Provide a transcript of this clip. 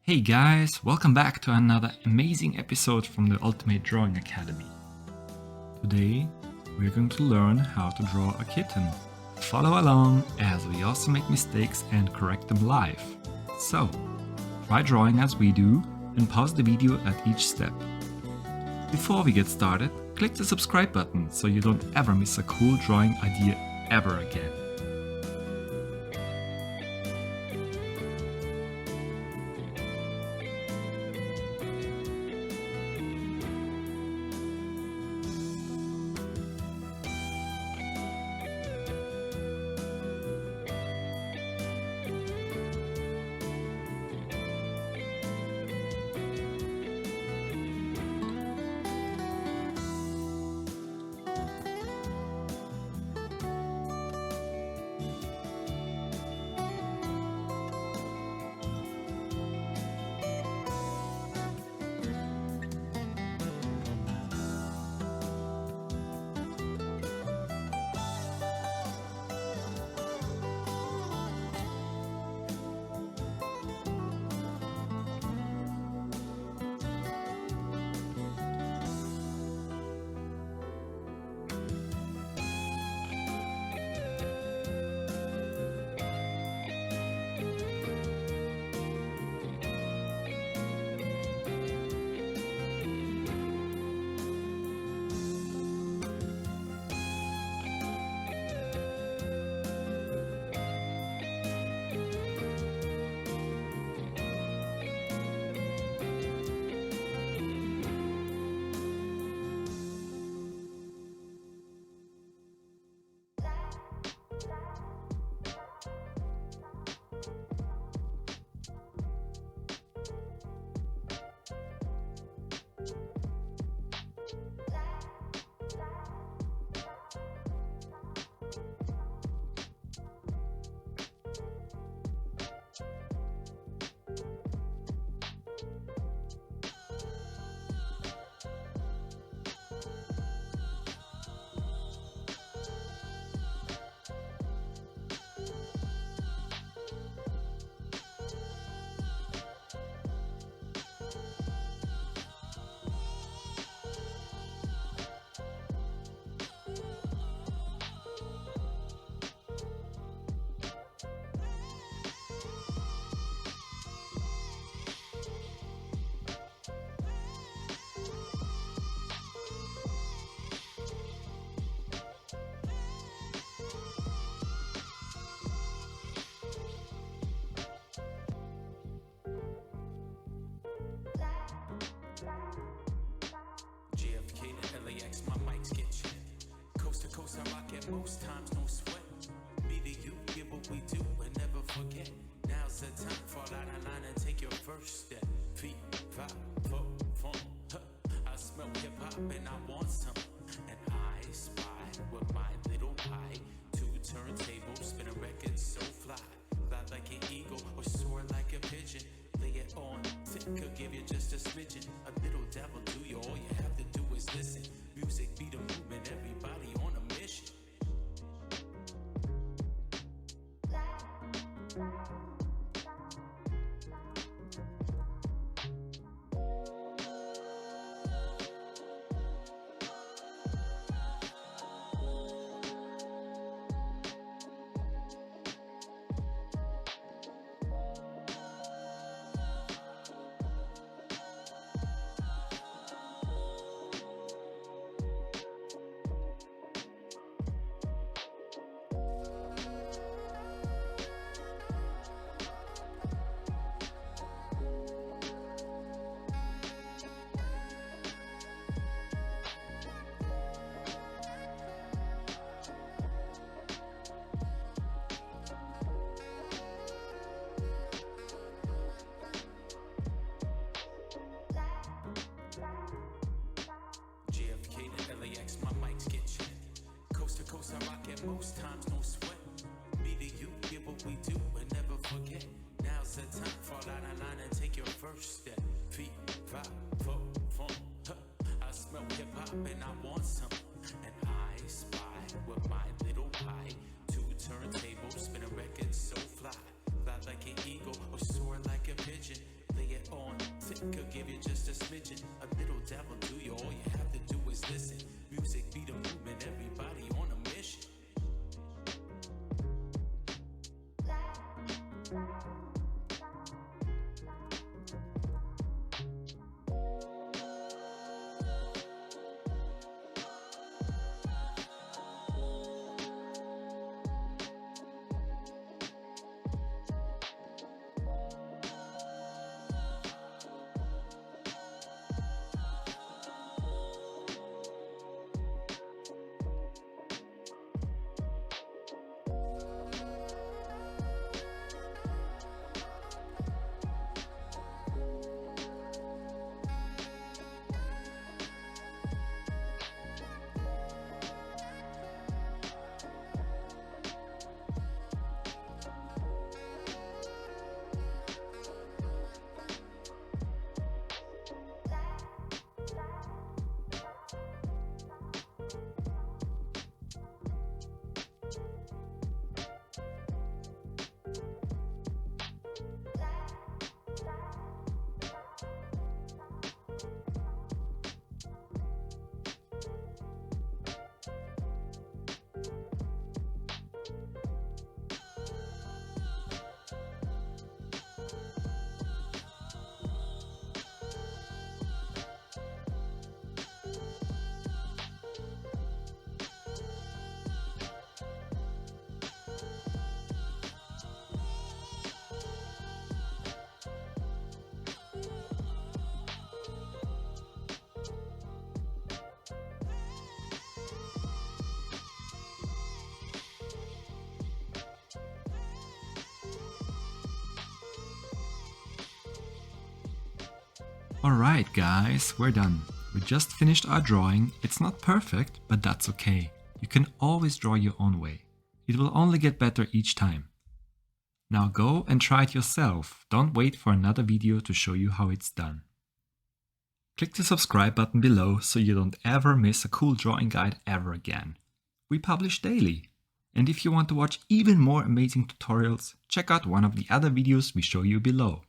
Hey guys, welcome back to another amazing episode from the Ultimate Drawing Academy. Today we're going to learn how to draw a kitten. Follow along as we also make mistakes and correct them live. So, try drawing as we do and pause the video at each step. Before we get started, click the subscribe button so you don't ever miss a cool drawing idea ever again. Most times no sweat. Me to you, get what we do and never forget. Now's the time, fall out of line and take your first step. Feet, 5, 4, 4. I smell hip hop and I want some. And I spy with my little pie. 2 turntables, spin a record so fly. Fly like an eagle or soar like a pigeon. Lay it on thick, could give you just a smidgen. A little devil do you, all you have to do is listen. Music be the movement, everybody on a mission. Most times no sweat. Me to you, get what we do and never forget. Now's the time, fall out of line and take your first step. Feet, 5, 4, 4. I smell hip hop and I want some. And I spy with my little pie. 2 turntables, spin a record so fly. Fly like an eagle or soar like a pigeon. Lay it Could give you just a smidgen, a little dabble to you. All you have to do is listen. Music be the movement, everybody on a mission. Alright guys, we're done. We just finished our drawing. It's not perfect, but that's okay. You can always draw your own way. It will only get better each time. Now go and try it yourself. Don't wait for another video to show you how it's done. Click the subscribe button below so you don't ever miss a cool drawing guide ever again. We publish daily. And if you want to watch even more amazing tutorials, check out one of the other videos we show you below.